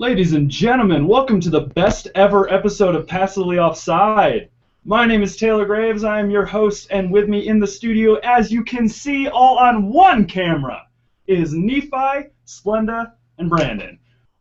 Ladies and gentlemen, welcome to the best ever episode of Passively Offside. My name is Taylor Graves, I am your host, and with me in the studio, as you can see all on one camera, is Nephi, Splenda, and Brandon.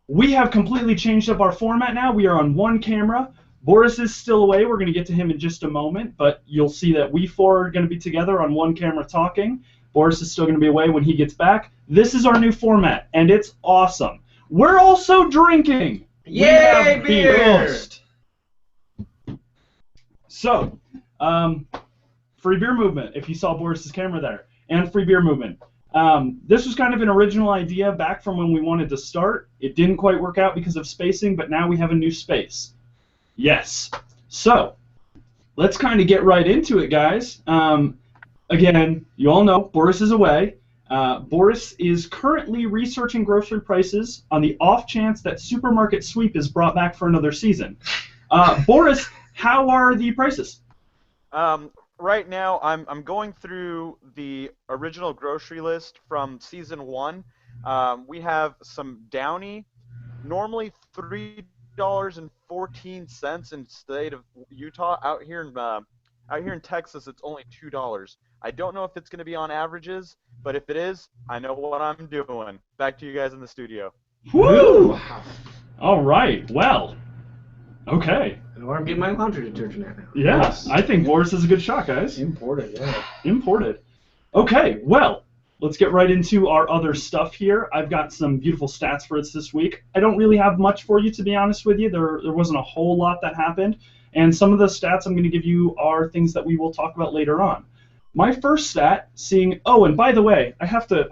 We have completely changed up our format now. We are on one camera. Boris is still away. We're going to get to him in just a moment, but you'll see that we four are going to be together on one camera talking. Boris is still going to be away when he gets back. This is our new format, and it's awesome. We're also drinking. Yay, beer! So, free beer movement, if you saw Boris's camera there, and free beer movement. This was kind of an original idea back from when we wanted to start. It didn't quite work out because of spacing, but now we have a new space. Yes. So, let's kind of get right into it, guys. Again, you all know Boris is away. Boris is currently researching grocery prices on the off chance that Supermarket Sweep is brought back for another season. Boris, how are the prices? Right now, I'm going through the original grocery list from season 1. We have some Downy, normally $3.14 in the state of Utah. Out here in Texas, it's only $2. I don't know if it's going to be on averages, but if it is, I know what I'm doing. Back to you guys in the studio. Woo! All right. Well. Okay. I know where I'm getting my laundry detergent at now. Yeah, Yes. I think Boris is a good shot, guys. Imported, yeah. Imported. Okay, well, let's get right into our other stuff here. I've got some beautiful stats for us this week. I don't really have much for you, to be honest with you. There wasn't a whole lot that happened. And some of the stats I'm going to give you are things that we will talk about later on. My first stat, oh, and by the way, I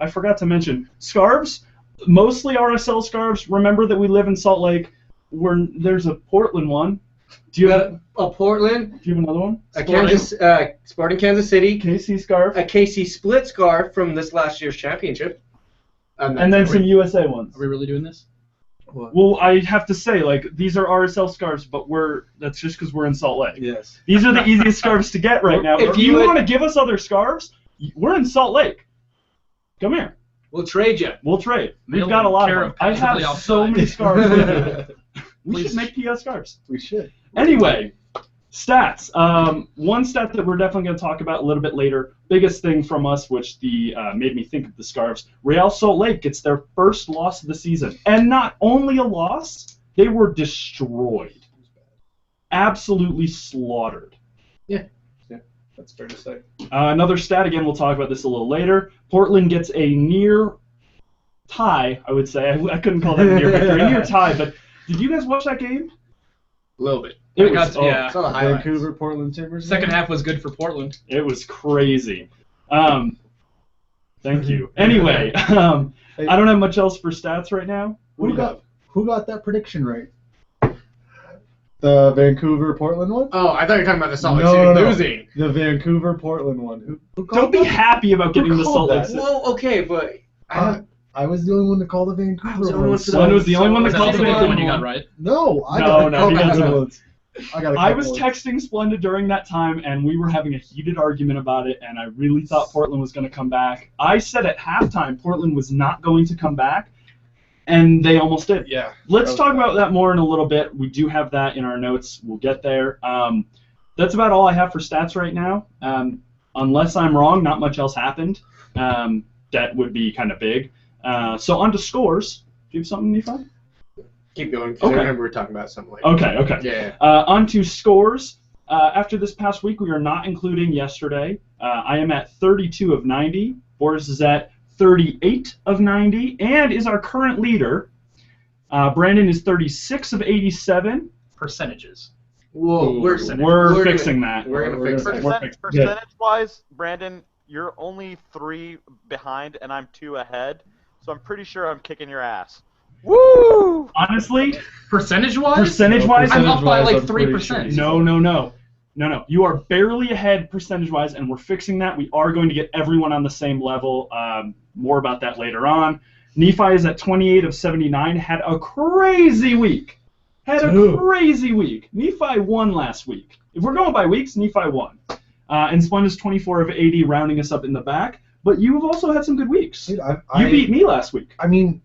forgot to mention, scarves, mostly RSL scarves. Remember that we live in Salt Lake. There's a Portland one. Do you have a Portland? Do you have another one? Sporting Kansas City. KC scarf. A KC split scarf from this last year's championship. And then some USA ones. Are we really doing this? What? Well, I have to say, these are RSL scarves, but that's just because we're in Salt Lake. Yes. These are the easiest scarves to get right now. If you would- want to give us other scarves, we're in Salt Lake. Come here. We'll trade you. We'll trade. We've Mail got a lot care of them. of I Passively have so Offside. many scarves. We Please. should make PS scarves. We should. Anyway, stats. One stat that we're definitely going to talk about a little bit later, biggest thing from us, which made me think of the scarves, Real Salt Lake gets their first loss of the season. And not only a loss, they were destroyed. Absolutely slaughtered. Yeah, that's fair to say. Another stat, again, we'll talk about this a little later. Portland gets a near tie, I would say. I couldn't call that a near victory. A near tie, but did you guys watch that game? A little bit. Yeah. Saw the highlights. Vancouver, Portland Timbers. Second half was good for Portland. It was crazy. Thank you. Anyway, I don't have much else for stats right now. What do you got? Who got that prediction right? The Vancouver, Portland one? Oh, I thought you were talking about the Salt Lake No, City no, no. losing. The Vancouver, Portland one. Who called Don't be that? happy about getting the Salt called Lake that? City. Well, okay, but I was the only one to call the Vancouver I was the only one to One was the only one that Was that called the the only Vancouver one you one. got right? No, I No, got a no, couple he doesn't. other ones. I was texting Splenda during that time, and we were having a heated argument about it, and I really thought Portland was going to come back. I said at halftime Portland was not going to come back, and they almost did. yeah. Let's talk about that more in a little bit. We do have that in our notes. We'll get there. That's about all I have for stats right now. Unless I'm wrong, not much else happened. That would be kind of big. So on to scores. Do you have something, Nephi? Keep going, because Okay. I remember we were talking about something like Okay. Yeah. On to scores. After this past week, we are not including yesterday. I am at 32 of 90. Boris is at 38 of 90 and is our current leader. Brandon is 36 of 87. Percentages. Whoa, We're fixing that. We're gonna fix it. We're fixing it. Percentage-wise, Brandon, you're only 3 behind, and I'm 2 ahead. So I'm pretty sure I'm kicking your ass. Woo! Honestly, Percentage-wise? percentage-wise, I'm up by like I'm pretty 3%. sure. No. You are barely ahead percentage-wise, and we're fixing that. We are going to get everyone on the same level. More about that later on. Nephi is at 28 of 79. Had a crazy week. Nephi won last week. If we're going by weeks, Nephi won. And Splenda's 24 of 80, rounding us up in the back. But you have also had some good weeks. Dude, You beat me last week. I mean,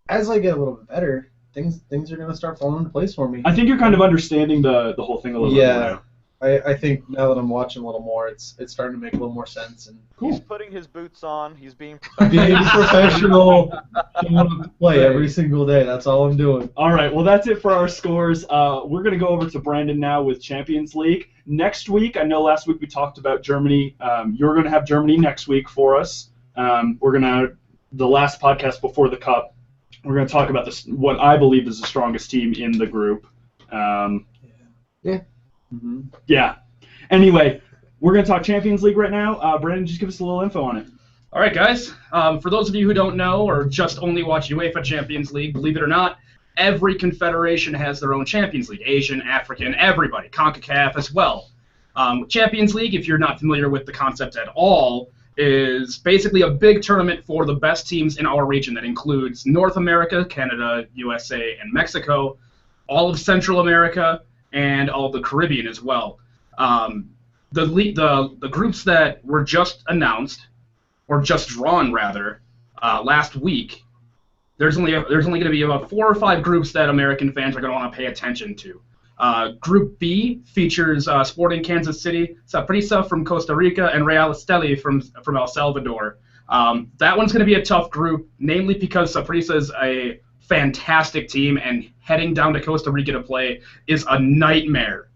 as I get a little bit better, things are gonna start falling into place for me. I think you're kind of understanding the whole thing a little bit more Yeah. now. I think now that I'm watching a little more, it's starting to make a little more sense. And He's putting his boots on. He's being being professional, showing up to play every single day. That's all I'm doing. All right, well, that's it for our scores. We're going to go over to Brandon now with Champions League. Next week, I know last week we talked about Germany. You're going to have Germany next week for us. We're going to, the last podcast before the Cup, we're going to talk about this, what I believe is the strongest team in the group. Yeah. Anyway, we're going to talk Champions League right now. Brandon, just give us a little info on it. All right, guys. For those of you who don't know or just only watch UEFA Champions League, believe it or not, every confederation has their own Champions League. Asian, African, everybody. CONCACAF as well. Champions League, if you're not familiar with the concept at all, is basically a big tournament for the best teams in our region that includes North America, Canada, USA, and Mexico, all of Central America, and all of the Caribbean as well. The groups that were just announced, or just drawn rather, last week, there's only going to be about 4 or 5 groups that American fans are going to want to pay attention to. Group B features Sporting Kansas City, Saprissa from Costa Rica, and Real Esteli from El Salvador. That one's going to be a tough group, namely because Saprissa is a fantastic team, and heading down to Costa Rica to play is a nightmare.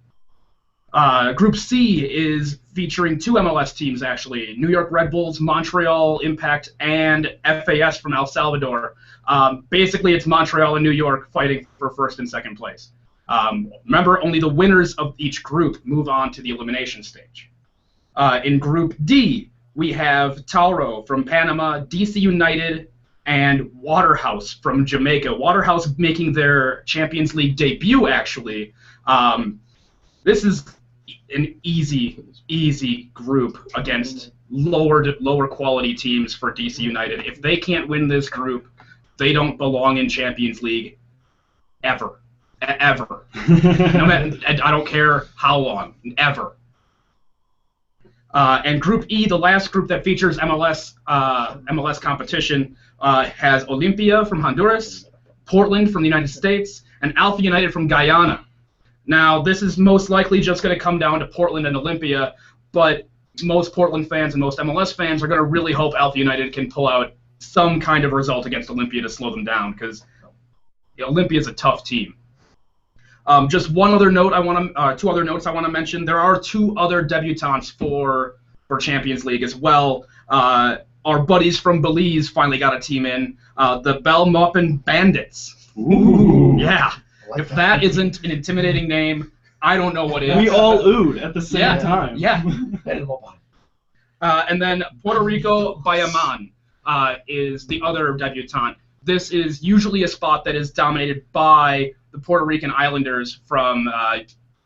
Group C is featuring 2 MLS teams, actually, New York Red Bulls, Montreal Impact, and FAS from El Salvador. Basically, it's Montreal and New York fighting for first and second place. Remember, only the winners of each group move on to the elimination stage. In Group D, we have Tauro from Panama, DC United, and Waterhouse from Jamaica. Waterhouse making their Champions League debut, actually. This is an easy group against lower quality teams for DC United. If they can't win this group, they don't belong in Champions League ever. Ever. No matter, I don't care how long. Ever. And Group E, the last group that features MLS competition, has Olympia from Honduras, Portland from the United States, and Alpha United from Guyana. Now, this is most likely just going to come down to Portland and Olympia, but most Portland fans and most MLS fans are going to really hope Alpha United can pull out some kind of result against Olympia to slow them down, because Olympia is a tough team. Just one other note two other notes I want to mention. There are 2 other debutants for Champions League as well. Our buddies from Belize finally got a team in, the Belmopan Bandits. Ooh. Yeah. Like If that isn't an intimidating name, I don't know what is. We all oohed at the same time. Yeah. And then Puerto Rico Bayaman is the other debutante. This is usually a spot that is dominated by the Puerto Rican Islanders from,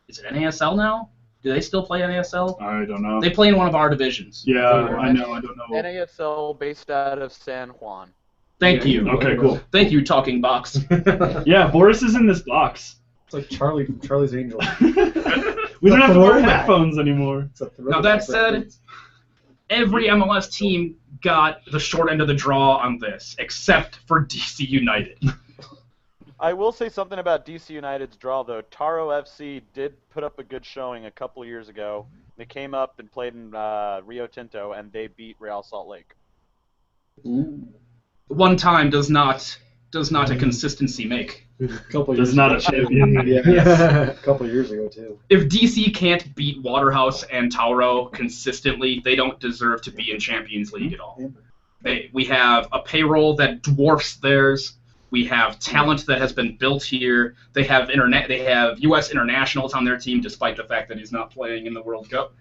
is it NASL now? Do they still play NASL? I don't know. They play in one of our divisions. Yeah, I know. I don't know. NASL based out of San Juan. Thank you. Okay, cool. Thank you, Talking Box. Yeah, Boris is in this box. It's like Charlie from Charlie's Angels. We don't have to wear throwback. headphones anymore. It's a Now, that said, every MLS team got the short end of the draw on this, except for DC United. I will say something about DC United's draw, though. Taro FC did put up a good showing a couple years ago. They came up and played in Rio Tinto, and they beat Real Salt Lake. One time does not a consistency make. Does not a champion. Yeah, a couple of years ago too. If DC can't beat Waterhouse and Tauro consistently, they don't deserve to be in Champions League at all. We have a payroll that dwarfs theirs. We have talent that has been built here. They have U.S. internationals on their team, despite the fact that he's not playing in the World Cup.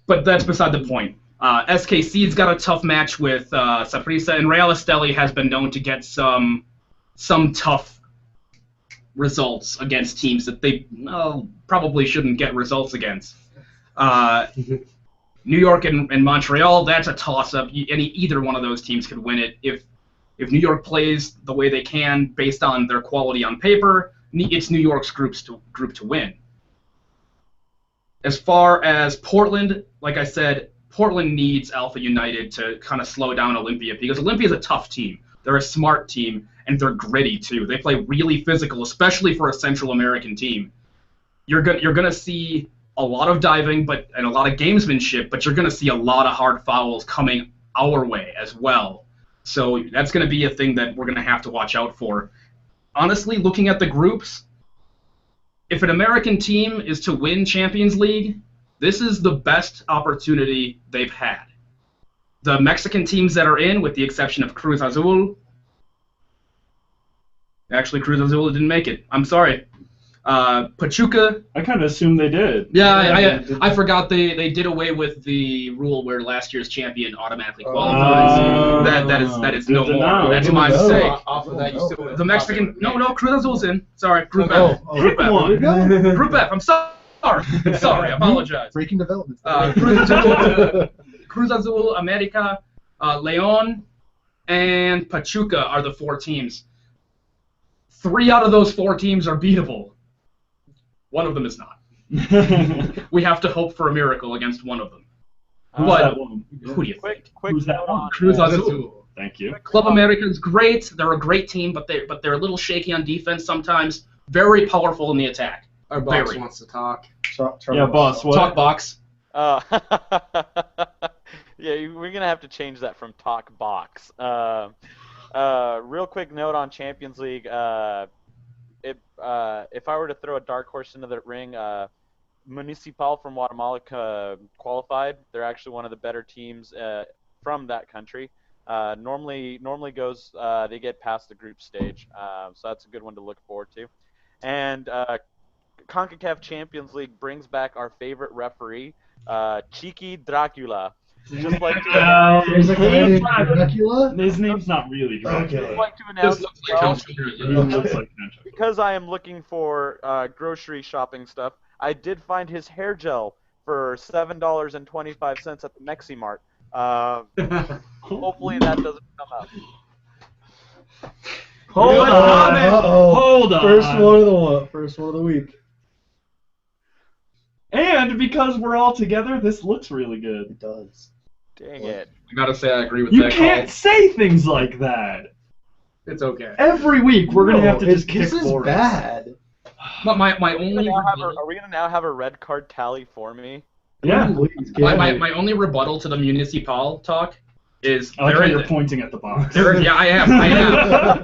But that's beside the point. SKC's got a tough match with Saprissa, and Real Esteli has been known to get some tough results against teams that they probably shouldn't get results against. New York and Montreal, that's a toss-up. Either one of those teams could win it. If New York plays the way they can based on their quality on paper, it's New York's group to win. As far as Portland, like I said, Portland needs Alpha United to kind of slow down Olympia, because Olympia is a tough team. They're a smart team, and they're gritty too. They play really physical, especially for a Central American team. You're gonna see a lot of diving, and a lot of gamesmanship, but you're gonna see a lot of hard fouls coming our way as well. So that's gonna be a thing that we're gonna have to watch out for. Honestly, looking at the groups, if an American team is to win Champions League, this is the best opportunity they've had. The Mexican teams that are in, with the exception of Cruz Azul, actually Cruz Azul didn't make it. I'm sorry. Pachuca. I kind of assumed they did. Yeah, I forgot they did away with the rule where last year's champion automatically qualifies. That is no more. That's my mistake. Off of that, you still The Mexican. No, Cruz Azul's in. Sorry, Group F. Group one. Group F. I'm sorry. Sorry, I apologize. Breaking developments. Cruz Azul, America, León, and Pachuca are the 4 teams. 3 out of those 4 teams are beatable. One of them is not. We have to hope for a miracle against one of them. But who do you think? Quick Who's that note one? on Cruz Azul. Thank you. Club America's great. They're a great team, but they're a little shaky on defense sometimes. Very powerful in the attack. Our boss Very. wants to talk. Yeah, boss. What? Talk box. Yeah, we're gonna have to change that from talk box. Real quick note on Champions League. If I were to throw a dark horse into the ring, Municipal from Guatemala qualified. They're actually one of the better teams from that country. Normally goes they get past the group stage, so that's a good one to look forward to. And CONCACAF Champions League brings back our favorite referee, Cheeky Dracula. Just like to There's a guy named Dracula? His name's not really Dracula. Okay. just like to announce This looks like well, He looks like Nacho. because I am looking for grocery shopping stuff, I did find his hair gel for $7.25 at the Meximart. Hopefully that doesn't come up. Hold on. Uh-oh. Hold on. First one of the week. And because we're all together, this looks really good. It does. Dang it. I gotta say I agree with You that can't call. say things like that. It's okay. Every week we're gonna have to just This kick is Boris. bad. But my Are we only gonna now have a red card tally for me? Yeah. Please, my only rebuttal to the Municipal talk is I like how they're in you're the- pointing at the box. Yeah, I am.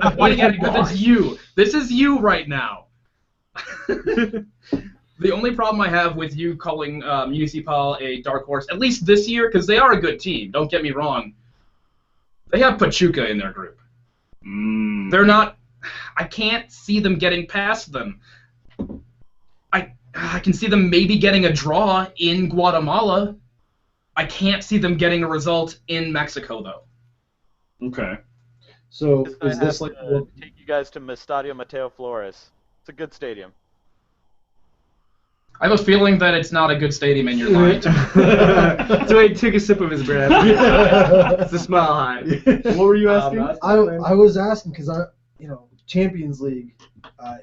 I'm pointing at it because it's you. This is you right now. The only problem I have with you calling Municipal a dark horse, at least this year, because they are a good team, don't get me wrong, they have Pachuca in their group. They're not... I can't see them getting past them. I can see them maybe getting a draw in Guatemala. I can't see them getting a result in Mexico, though. Okay. So I is this have like to take you guys to Estadio Mateo Flores. It's a good stadium. I have a feeling that it's not a good stadium in your mind. So he took a sip of his breath. It's a smile high. What were you asking? I was asking because Champions League.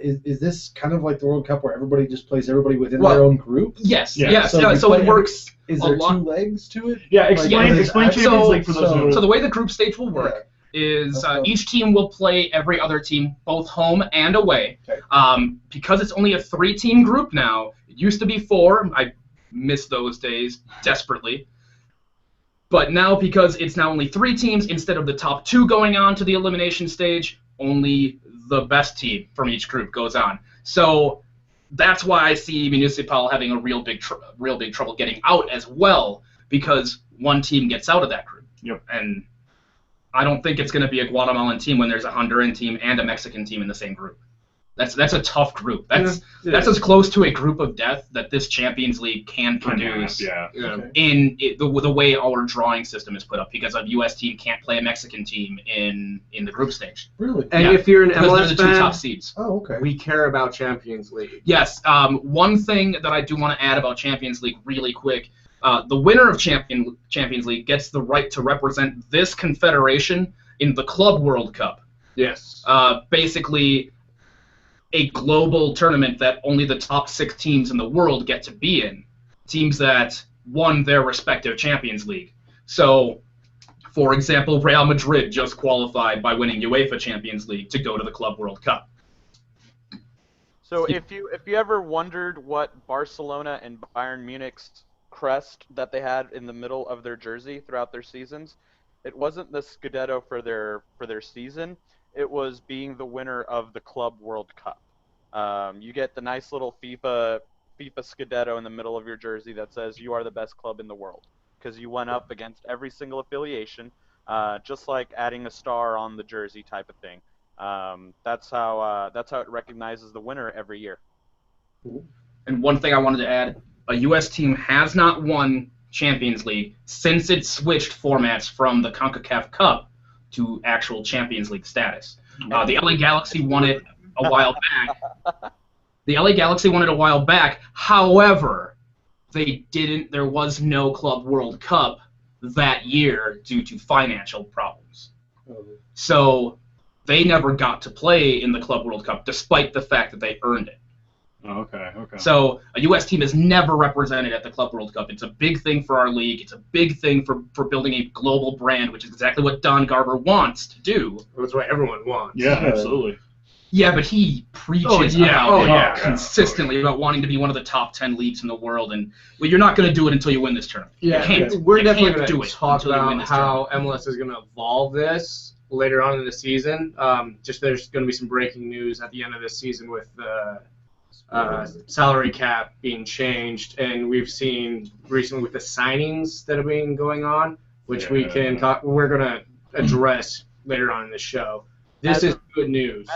Is this kind of like the World Cup where everybody just plays everybody within their own group? Yes, Yeah. yes. So So, you so play it works. Is a there lot. 2 legs to it? Yeah, explain Like, explain so- Champions League for those who So the way the group stage will work is each team will play every other team, both home and away. Okay. Because it's only a 3-team group now, it used to be 4. I miss those days desperately. But now, because it's now only 3 teams, instead of the top 2 going on to the elimination stage, only the best team from each group goes on. So that's why I see Municipal having a real big trouble getting out as well, because one team gets out of that group. Yep. And I don't think it's going to be a Guatemalan team when there's a Honduran team and a Mexican team in the same group. That's a tough group. That's as close to a group of death that this Champions League can produce. Yeah. Okay. In the way our drawing system is put up, because a U.S. team can't play a Mexican team in the group stage. Really? And Yeah, if you're an Because they're MLS the 2 top fan, seeds. Oh, okay. we care about Champions League. Yes. One thing that I do want to add about Champions League really quick, the winner of Champions League gets the right to represent this confederation in the Club World Cup. Yes. Basically, a global tournament that only the top 6 teams in the world get to be in. Teams that won their respective Champions League. So, For example, Real Madrid just qualified by winning UEFA Champions League to go to the Club World Cup. So if you ever wondered what Barcelona and Bayern Munich's crest that they had in the middle of their jersey throughout their seasons, it wasn't the Scudetto for their season. It was being the winner of the Club World Cup. You get the nice little FIFA Scudetto in the middle of your jersey that says you are the best club in the world because you went up against every single affiliation, just like adding a star on the jersey type of thing. That's how it recognizes the winner every year. And one thing I wanted to add, a U.S. team has not won Champions League since it switched formats from the CONCACAF Cup to actual Champions League status. The LA Galaxy won it a while back. However, there was no Club World Cup that year due to financial problems. So they never got to play in the Club World Cup despite the fact that they earned it. Oh, okay. So a U.S. team is never represented at the Club World Cup. It's a big thing for our league. It's a big thing for building a global brand, which is exactly what Don Garber wants to do. That's what everyone wants. Yeah, absolutely. Yeah, but he preaches consistently about wanting to be one of the top 10 leagues in the world, and you're not going to do it until you win this tournament. Yeah, we're definitely going to talk about how MLS is going to evolve this later on in the season. There's going to be some breaking news at the end of this season with the salary cap being changed, and we've seen recently with the signings that have been going on, which we're going to address later on in the show. This is good news.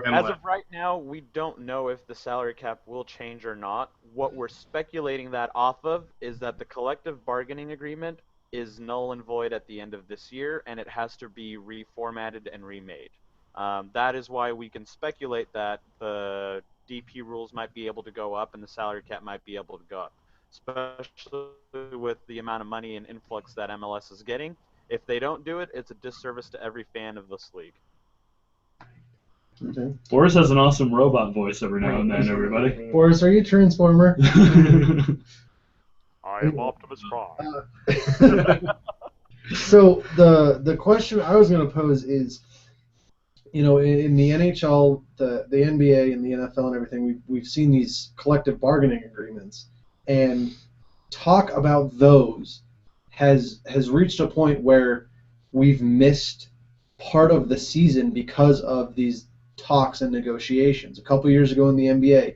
As of right now, we don't know if the salary cap will change or not. What we're speculating that off of is that the collective bargaining agreement is null and void at the end of this year, and it has to be reformatted and remade. That is why we can speculate that the DP rules might be able to go up and the salary cap might be able to go up, especially with the amount of money and influx that MLS is getting. If they don't do it, it's a disservice to every fan of this league. Okay. Boris has an awesome robot voice every now and then, everybody. Boris, are you a Transformer? I am Optimus Prime. So the question I was going to pose is, in the NHL, the NBA, and the NFL and everything, we've seen these collective bargaining agreements, and talk about those has reached a point where we've missed part of the season because of these talks and negotiations. A couple years ago in the NBA,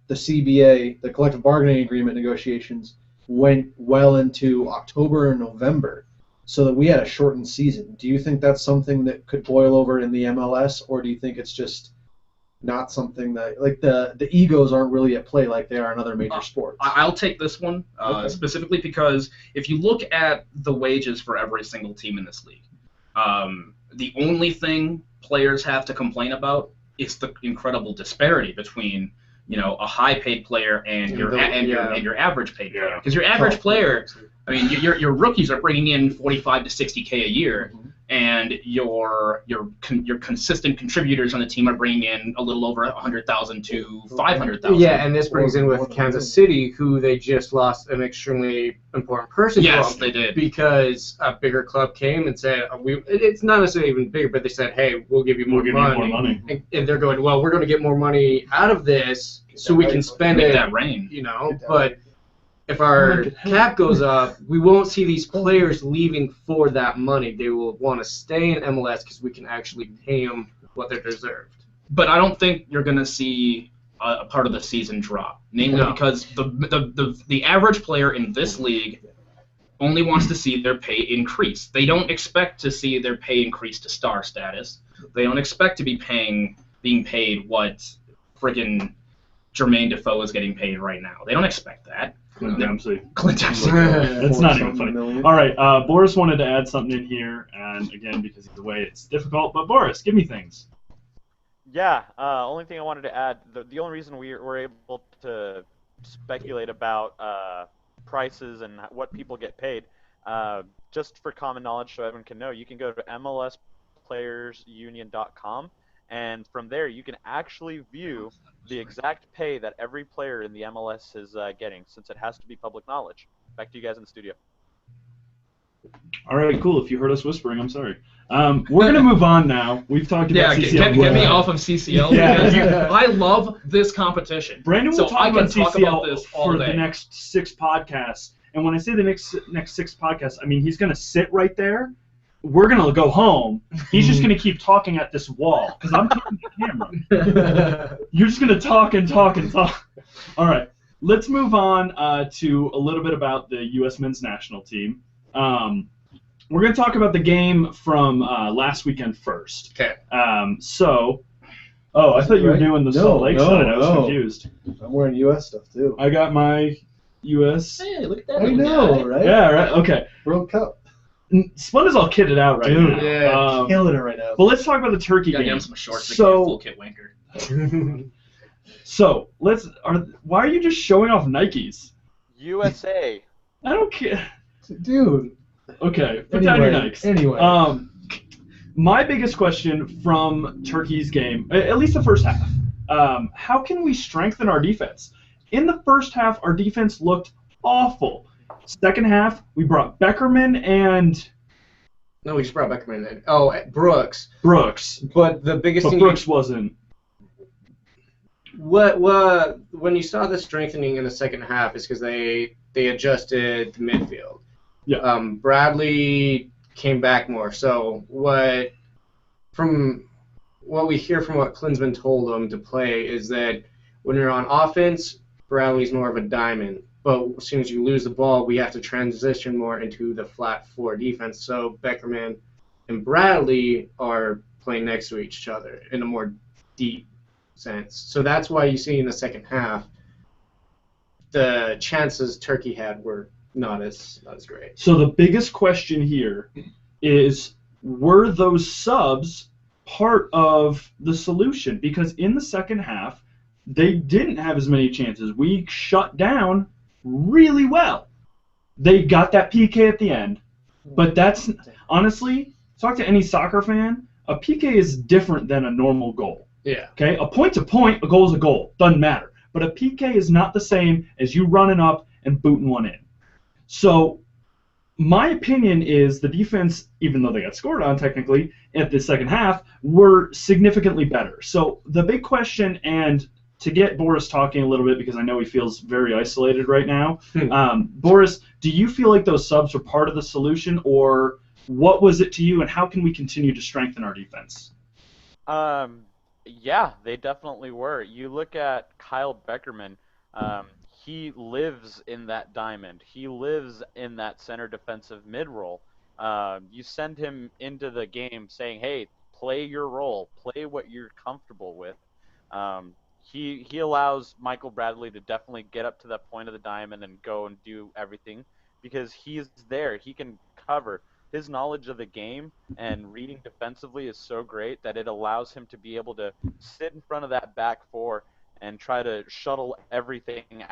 the CBA, the collective bargaining agreement negotiations, went well into October and November, so that we had a shortened season. Do you think that's something that could boil over in the MLS, or do you think it's just not something that, like, the egos aren't really at play like they are in other major sports? I'll take this one specifically because if you look at the wages for every single team in this league, the only thing players have to complain about is the incredible disparity between a high-paid player and your average paid player. Because your average player, I mean, your rookies are bringing in 45 to 60K a year, and your consistent contributors on the team are bringing in a little over 100,000 to 500,000. Yeah, and this brings in with Kansas City, who they just lost an extremely important person. Yes, from, they did. Because a bigger club came and said, it's not necessarily even bigger, but they said, hey, we'll give you more money. And they're going, well, we're going to get more money out of this so we can spend it. That rain. But if our cap goes up, we won't see these players leaving for that money. They will want to stay in MLS because we can actually pay them what they're deserved. But I don't think you're going to see a part of the season drop, namely because the average player in this league only wants to see their pay increase. They don't expect to see their pay increase to star status. They don't expect to be being paid what friggin' Jermaine Defoe is getting paid right now. They don't expect that. Clint Dempsey. That's not even funny. All right, Boris wanted to add something in here, and again, because of the way it's difficult, but Boris, give me things. Yeah, only thing I wanted to add, the only reason we were able to speculate about prices and what people get paid, just for common knowledge so everyone can know, you can go to MLSPlayersUnion.com, and from there you can actually view the exact pay that every player in the MLS is getting, since it has to be public knowledge. Back to you guys in the studio. All right, cool. If you heard us whispering, I'm sorry. We're going to move on now. We've talked about CCL. Get me off of CCL. Yeah. I love this competition. Brandon will talk about CCL this for the next 6 podcasts. And when I say the next 6 podcasts, I mean he's going to sit right there. We're going to go home. He's just going to keep talking at this wall because I'm talking to the camera. You're just going to talk and talk and talk. All right. Let's move on to a little bit about the U.S. men's national team. We're going to talk about the game from last weekend first. Okay. I thought you were doing the Salt Lake side. I was confused. I'm wearing U.S. stuff, too. I got my U.S. Hey, look at that. I know, right? Yeah, right. Okay. World Cup. Splenda's all kitted out right now. Yeah, killing it right now. But let's talk about the Turkey Gotta game. get him some shorts. Full kit wanker. So why are you just showing off Nikes? USA. I don't care. Dude. Okay, put down your Nikes. Anyway. My biggest question from Turkey's game, at least the first half, how can we strengthen our defense? In the first half, our defense looked awful. Second half, we brought Beckerman and... No, we just brought Beckerman in. Oh, Brooks. But the biggest thing... Brooks wasn't. When you saw the strengthening in the second half is because they adjusted the midfield. Yeah. Bradley came back more. So from what we hear from what Klinsmann told him to play is that when you're on offense, Bradley's more of a diamond. But as soon as you lose the ball, we have to transition more into the flat four defense. So Beckerman and Bradley are playing next to each other in a more deep sense. So that's why you see in the second half the chances Turkey had were not as great. So the biggest question here is, were those subs part of the solution? Because in the second half, they didn't have as many chances. We shut down really well. They got that PK at the end, but that's honestly, talk to any soccer fan, a PK is different than a normal goal. Yeah. Okay, a point's a point, a goal's a goal, doesn't matter. But a PK is not the same as you running up and booting one in. So my opinion is the defense, even though they got scored on technically at the second half, were significantly better. So the big question, and to get Boris talking a little bit because I know he feels very isolated right now, Boris, do you feel like those subs were part of the solution, or what was it to you, and how can we continue to strengthen our defense? Yeah, they definitely were. You look at Kyle Beckerman, he lives in that diamond. He lives in that center defensive mid-role. You send him into the game saying, hey, play your role, play what you're comfortable with. He allows Michael Bradley to definitely get up to that point of the diamond and go and do everything because he's there. He can cover. His knowledge of the game and reading defensively is so great that it allows him to be able to sit in front of that back four and try to shuttle everything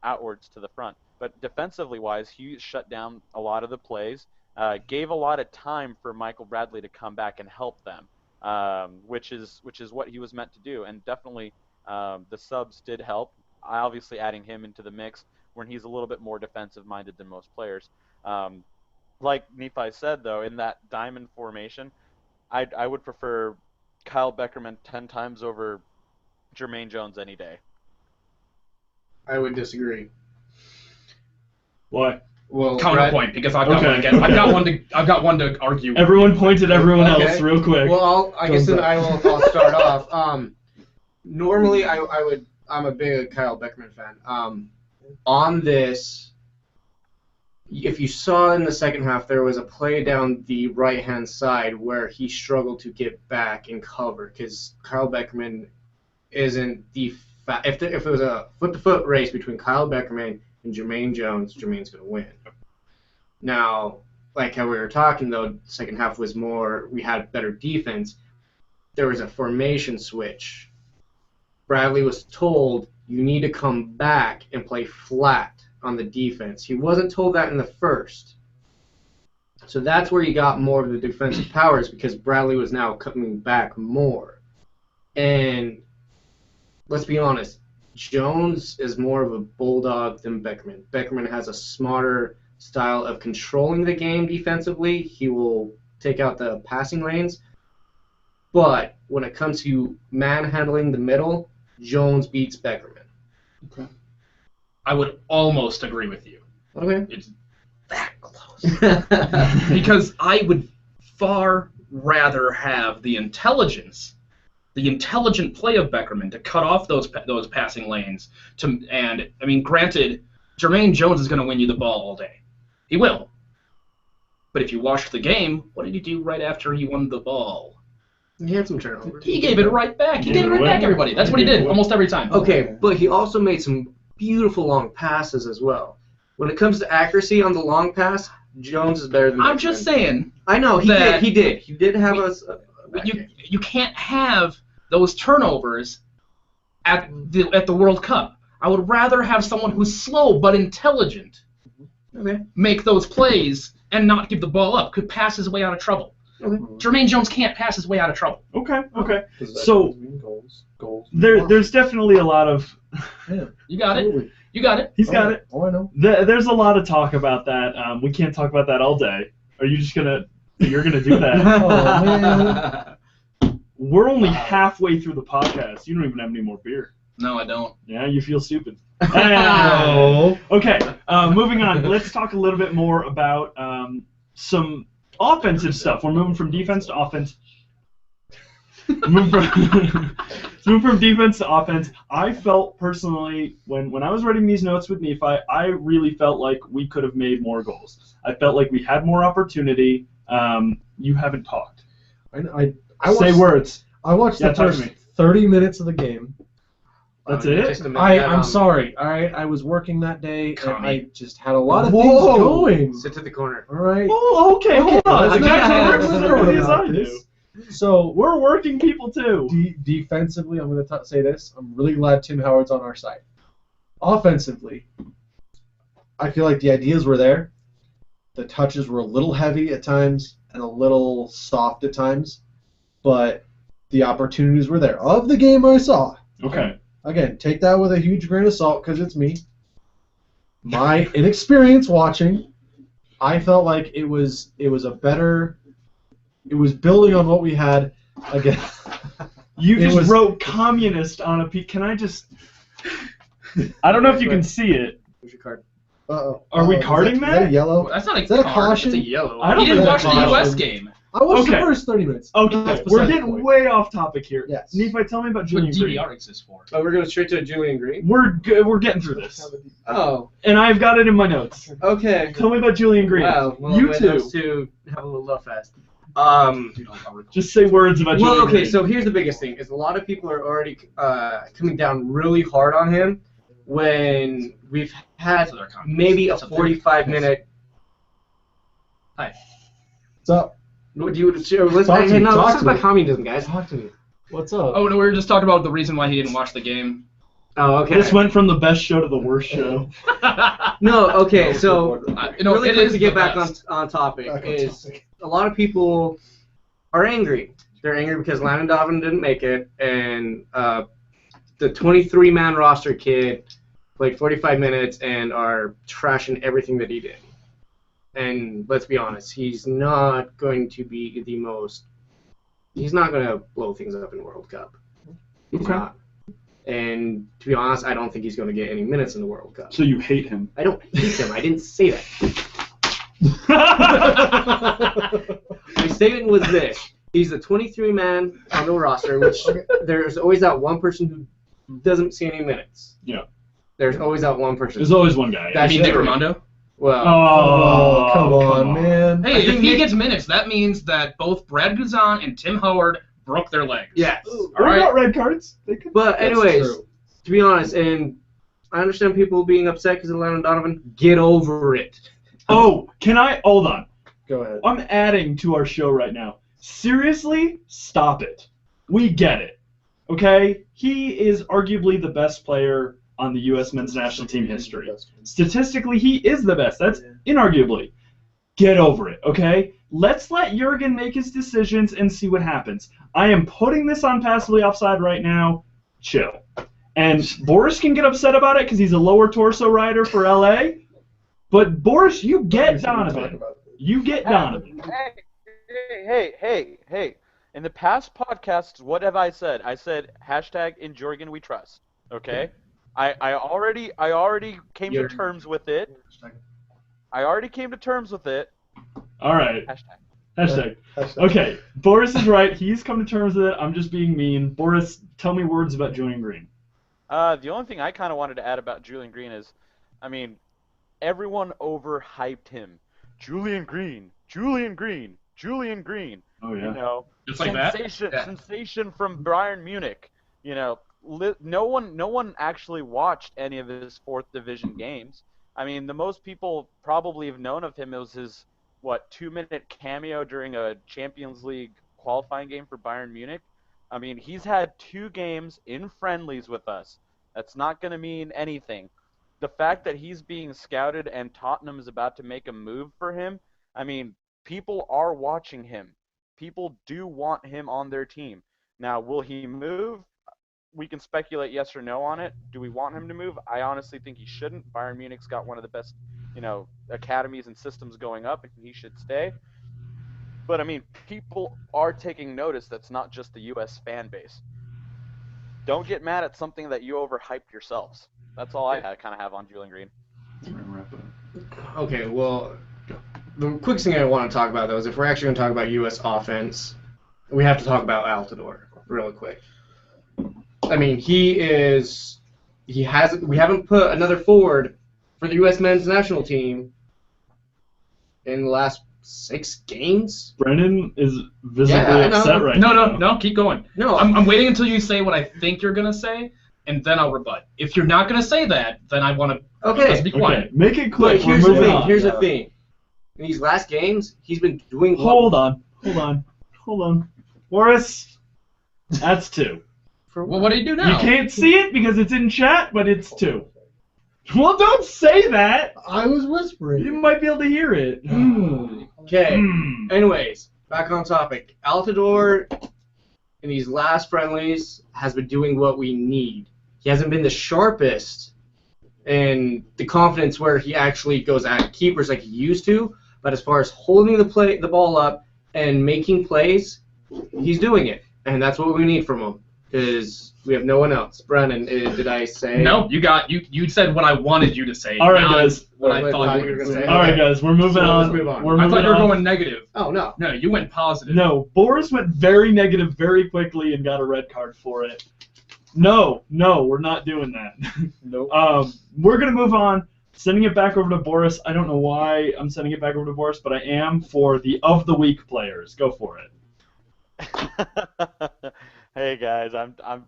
outwards to the front. But defensively wise, he shut down a lot of the plays, gave a lot of time for Michael Bradley to come back and help them, which is what he was meant to do. And definitely the subs did help. Obviously adding him into the mix when he's a little bit more defensive minded than most players. Like Nephi said, though, in that diamond formation, I would prefer Kyle Beckerman 10 times over Jermaine Jones any day. I would disagree. Why? Well, counterpoint, because I've got one again. I've got one to argue. Everyone pointed at everyone else real quick. Well, I guess then I'll start off. Normally, I'm a big Kyle Beckerman fan. On this, if you saw in the second half, there was a play down the right-hand side where he struggled to get back and cover because Kyle Beckerman isn't the if it was a foot-to-foot race between Kyle Beckerman and Jermaine Jones, Jermaine's going to win. Now, like how we were talking, though, the second half was more, we had better defense. There was a formation switch. Bradley was told, you need to come back and play flat on the defense. He wasn't told that in the first. So that's where he got more of the defensive powers because Bradley was now coming back more. And let's be honest, Jones is more of a bulldog than Beckerman. Beckerman has a smarter style of controlling the game defensively. He will take out the passing lanes. But when it comes to manhandling the middle, Jones beats Beckerman. Okay. I would almost agree with you. Okay. It's that close. Because I would far rather have the intelligent play of Beckerman to cut off those passing lanes. Granted, Jermaine Jones is going to win you the ball all day. He will. But if you watched the game, what did he do right after he won the ball? He had some turnovers. He gave it right back. He gave it right back, everybody. That's what he did almost every time. Okay, but he also made some beautiful long passes as well. When it comes to accuracy on the long pass, Jones is better than I'm just saying. I know, he did. He did have You can't have those turnovers at the World Cup. I would rather have someone who's slow but intelligent make those plays and not give the ball up, could pass his way out of trouble. Okay. Jermaine Jones can't pass his way out of trouble. Okay. So goals. There's definitely a lot of. Yeah, you got it. You got it. He's got it. Oh, I know. There's a lot of talk about that. We can't talk about that all day. Are you just gonna? You're gonna do that? Oh man. We're only halfway through the podcast. You don't even have any more beer. No, I don't. Yeah, you feel stupid. Okay, moving on. Let's talk a little bit more about some offensive stuff. We're moving from defense to offense. Move from defense to offense. I felt personally, when I was writing these notes with Nephi, I really felt like we could have made more goals. I felt like we had more opportunity. You haven't talked. I say words. I watched the first 30 minutes of the game. That's it? I'm sorry. All right, I was working that day, and I just had a lot of things going. Sit to the corner. All right. Oh, okay, hold on. I do. So we're working people too. Defensively, I'm going to say this. I'm really glad Tim Howard's on our side. Offensively, I feel like the ideas were there. The touches were a little heavy at times and a little soft at times, but the opportunities were there. Of the game I saw. Okay. Again, take that with a huge grain of salt because it's me. My inexperience watching, I felt like it was a better. It was building on what we had. Again, you just wrote communist on a piece. Can I just? I don't know if you can see it. Where's your card? Uh-oh. Are we carding that? Is that a yellow? That's not a is that card. a caution? That's a yellow. I don't You didn't think watch that's the a U.S. caution. game. I watched Okay. the first 30 minutes. Okay, That's we're beside the getting point. way off topic here. Yes. Nephi, tell me about What Julian Green. DVR exists for. Oh, we're going straight to Julian Green? We're getting through this. Oh, And I've got it in my notes. okay. Tell me about Julian Green. Wow, well, You my two. notes to have a little love fest. Just say words about Julian Well, okay, Green. so here's the biggest thing, is a lot of people are already coming down really hard on him when we've had So they're communists. maybe a That's a 45-minute... Hi. What's up? Let's talk about communism, guys. Talk to me. What's up? Oh, no, we were just talking about the reason why he didn't watch the game. Oh, okay. This went from the best show to the worst show. No, okay, so really it quick is to get the back best. on topic Back on is topic. a lot of people are angry. They're angry because Landon Donovan didn't make it, and the 23-man roster kid played 45 minutes and are trashing everything that he did. And let's be honest, he's not going to be the most... He's not going to blow things up in the World Cup. He's not. And to be honest, I don't think he's going to get any minutes in the World Cup. So you hate him. I don't hate him. I didn't say that. My statement was this. He's the 23-man on the roster, which there's always that one person who doesn't see any minutes. Yeah. There's always that one person. There's always one guy. That's You mean Nick true. Raimondo? Well, Oh, come on, man. Hey, if he gets minutes, that means that both Brad Guzan and Tim Howard broke their legs. yes. What All right. about red cards? They could... But That's anyways, true. to be honest, and I understand people being upset because of Landon Donovan. Get over it. Oh, can I... Hold on. Go ahead. I'm adding to our show right now. Seriously? Stop it. We get it. Okay? He is arguably the best player on the U.S. men's national team history. Statistically, he is the best. That's inarguably. Get over it, okay? Let's let Jurgen make his decisions and see what happens. I am putting this on Passively Offside right now. Chill. And Boris can get upset about it because he's a lower torso rider for LA. But Boris, you get Donovan. You get Donovan. Hey. In the past podcasts, what have I said? I said hashtag in Jorgen we trust. Okay? I already came to terms with it. I already came to terms with it. All right. Hashtag. Okay, Boris is right. He's come to terms with it. I'm just being mean. Boris, tell me words about Julian Green. The only thing I kind of wanted to add about Julian Green is, I mean, everyone overhyped him. Julian Green. Oh yeah. You know, Just like that? Yeah. Sensation from Bayern Munich. You know, no one actually watched any of his fourth division games. I mean, the most people probably have known of him was his 2-minute cameo during a Champions League qualifying game for Bayern Munich. I mean, he's had 2 games in friendlies with us. That's not going to mean anything. The fact that he's being scouted and Tottenham is about to make a move for him, I mean, people are watching him. People do want him on their team. Now, will he move? We can speculate yes or no on it. Do we want him to move? I honestly think he shouldn't. Bayern Munich's got one of the best, academies and systems going up, and he should stay. But, I mean, people are taking notice that's not just the U.S. fan base. Don't get mad at something that you overhyped yourselves. That's all I kind of have on Julian Green. Okay, well, the quickest thing I want to talk about, though, is if we're actually going to talk about U.S. offense, we have to talk about Altidore really quick. I mean, we haven't put another forward for the U.S. men's national team in the last 6 games. Brendan is visibly upset right now. No, keep going. No, I'm waiting until you say what I think you're going to say, and then I'll rebut. If you're not going to say that, then I want to let's be quiet. Okay, make it quick. But here's the thing. Here's the thing. In these last games, he's been doing. Hold on. Boris, that's 2. Well, what do you do now? You can't see it because it's in chat, but it's 2. Well, don't say that. I was whispering. You might be able to hear it. Okay. Anyways, back on topic. Altidore, in these last friendlies, has been doing what we need. He hasn't been the sharpest in the confidence where he actually goes at keepers like he used to, but as far as holding the ball up and making plays, he's doing it, and that's what we need from him. Because we have no one else. Brennan, did I say? No, you said what I wanted you to say. All right, guys. What I thought you were going to say. All right, guys, we're moving on. Let's move on. We're I moving thought you were on. going negative. Oh, no. No, you went positive. No, Boris went very negative very quickly and got a red card for it. No, we're not doing that. Nope. We're going to move on. Sending it back over to Boris. I don't know why I'm sending it back over to Boris, but I am for the of the week players. Go for it. Hey guys, I'm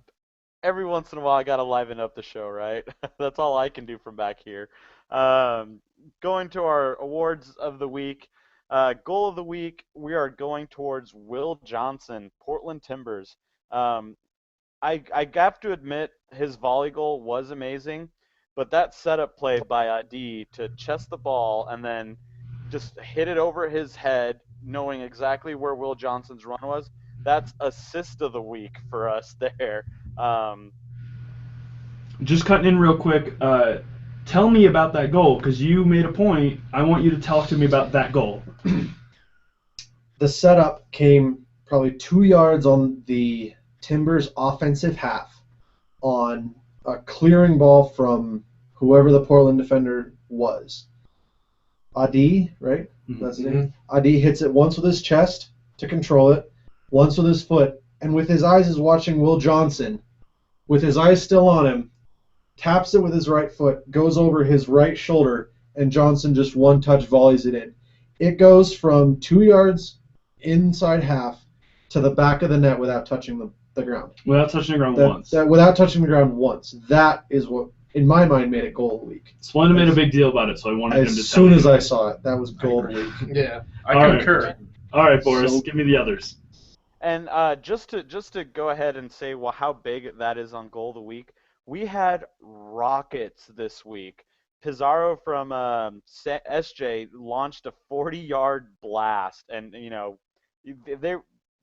every once in a while I gotta liven up the show, right? That's all I can do from back here. Going to our awards of the week, goal of the week, we are going towards Will Johnson, Portland Timbers. I have to admit his volley goal was amazing, but that setup play by Adi to chest the ball and then just hit it over his head, knowing exactly where Will Johnson's run was. That's assist of the week for us there. Just cutting in real quick. Tell me about that goal, because you made a point. I want you to talk to me about that goal. The setup came probably 2 yards on the Timbers' offensive half on a clearing ball from whoever the Portland defender was. Adi, right? That's his name. Adi hits it once with his chest to control it, once with his foot, and with his eyes is watching Will Johnson, with his eyes still on him, taps it with his right foot, goes over his right shoulder, and Johnson just one-touch volleys it in. It goes from 2 yards inside half to the back of the net without touching the ground. Without touching the ground once. Without touching the ground once. That is what, in my mind, made it goal of the week. Splenda made a big deal about it, so I wanted him to tell me. As soon as I saw it, that was goal of the week. Yeah. I concur. All right, Boris, give me the others. And just to go ahead and say, well, how big that is on goal of the week, we had rockets this week. Pizarro from SJ launched a 40-yard blast, and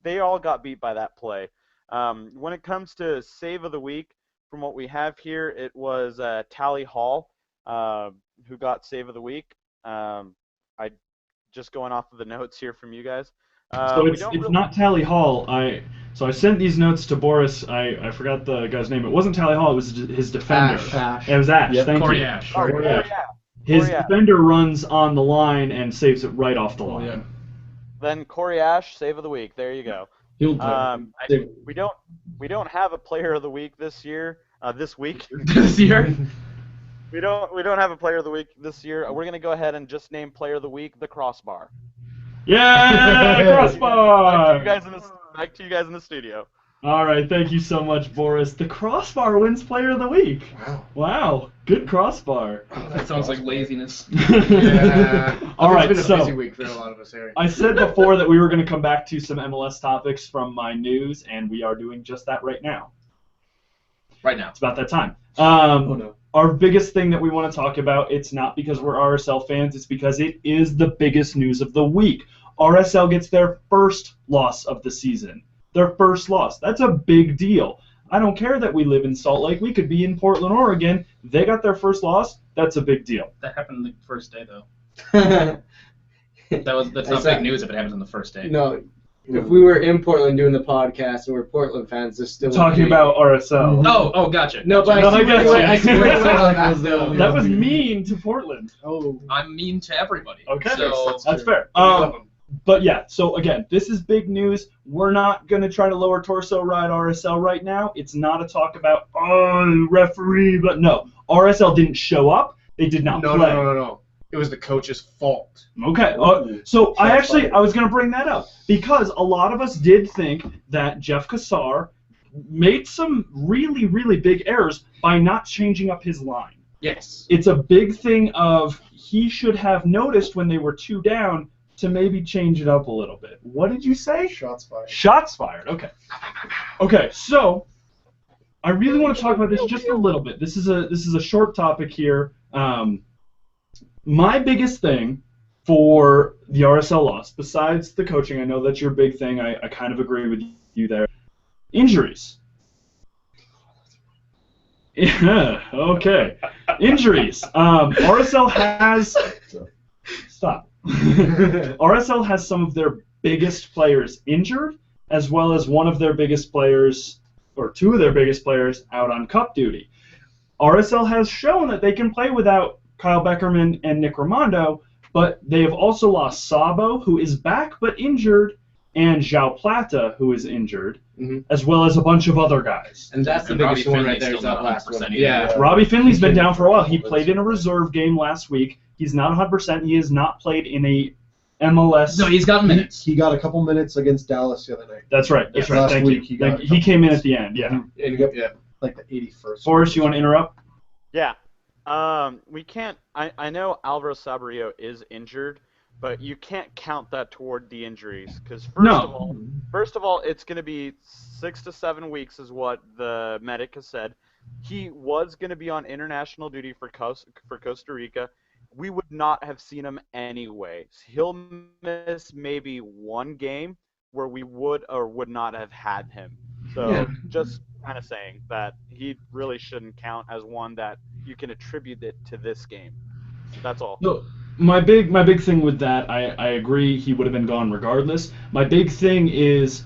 they all got beat by that play. When it comes to save of the week, from what we have here, it was Tally Hall who got save of the week. I just going off of the notes here from you guys. So it's not Tally Hall. So I sent these notes to Boris. I forgot the guy's name. It wasn't Tally Hall. It was his defender. Ash. It was Ash. Yep. Thank Corey you. Ash. Oh, Corey Ash. yeah. His Corey Ash. defender runs on the line and saves it right off the line. Yeah. Then Corey Ash, save of the week. There you go. He'll play. We don't have a player of the week this year. This week. This year? We don't have a player of the week this year. We're gonna go ahead and just name player of the week the crossbar. Yeah, crossbar. Back to you guys in the studio. All right, thank you so much, Boris. The crossbar wins player of the week. Wow, good crossbar. That sounds like laziness. Yeah. All right, It's been a busy so week for a lot of us here. I said before that we were going to come back to some MLS topics from my news, and we are doing just that right now. Right now. It's about that time. Oh no. Our biggest thing that we want to talk about, it's not because we're RSL fans, it's because it is the biggest news of the week. RSL gets their first loss of the season. Their first loss. That's a big deal. I don't care that we live in Salt Lake. We could be in Portland, Oregon. They got their first loss. That's a big deal. That happened the first day, though. That's not big news if it happens on the first day. No, if we were in Portland doing the podcast and we're Portland fans, this still Talking about RSL. Oh, gotcha. No, but No, I I got you. I see what you're saying. That was mean to Portland. Oh. I'm mean to everybody. Okay, So that's fair. we love 'em. But yeah, so again, this is big news. We're not going to try to lower torso ride RSL right now. It's not a talk about, referee, but no. RSL didn't show up. They did not play. No. It was the coach's fault. Okay, so I was going to bring that up because a lot of us did think that Jeff Cassar made some really, really big errors by not changing up his line. Yes. It's a big thing of he should have noticed when they were 2 down to maybe change it up a little bit. What did you say? Shots fired. Shots fired. Okay. Okay, so I really want to talk about this just a little bit. This is a short topic here. My biggest thing for the RSL loss, besides the coaching, I know that's your big thing. I kind of agree with you there. Injuries. Yeah. Okay. Injuries. RSL has. Stop. RSL has some of their biggest players injured, as well as one of their biggest players, or 2 of their biggest players, out on cup duty. RSL has shown that they can play without Kyle Beckerman and Nick Raimondo, but they have also lost Sabo, who is back but injured, and João Plata, who is injured, as well as a bunch of other guys. And that's the And biggest Robbie one right Finley's there. Is still that not last 100% one. either. Yeah. Robbie Finley's been down for a while. He played in a reserve game last week. He's not 100%. He has not played in a MLS. No, he's got minutes. He got a couple minutes against Dallas the other night. That's right. That's right. Last Thank week you. he He came in at the end. Yeah. Like the 81st. Forrest, you want to interrupt? Yeah. We can't. I know Alvaro Saborio is injured, but you can't count that toward the injuries because first of all, it's going to be 6 to 7 weeks is what the medic has said. He was going to be on international duty for Costa Rica. We would not have seen him anyway. He'll miss maybe 1 game where we would or would not have had him. So just kind of saying that he really shouldn't count as one that you can attribute it to this game. That's all. No, my big thing with that, I agree he would have been gone regardless. My big thing is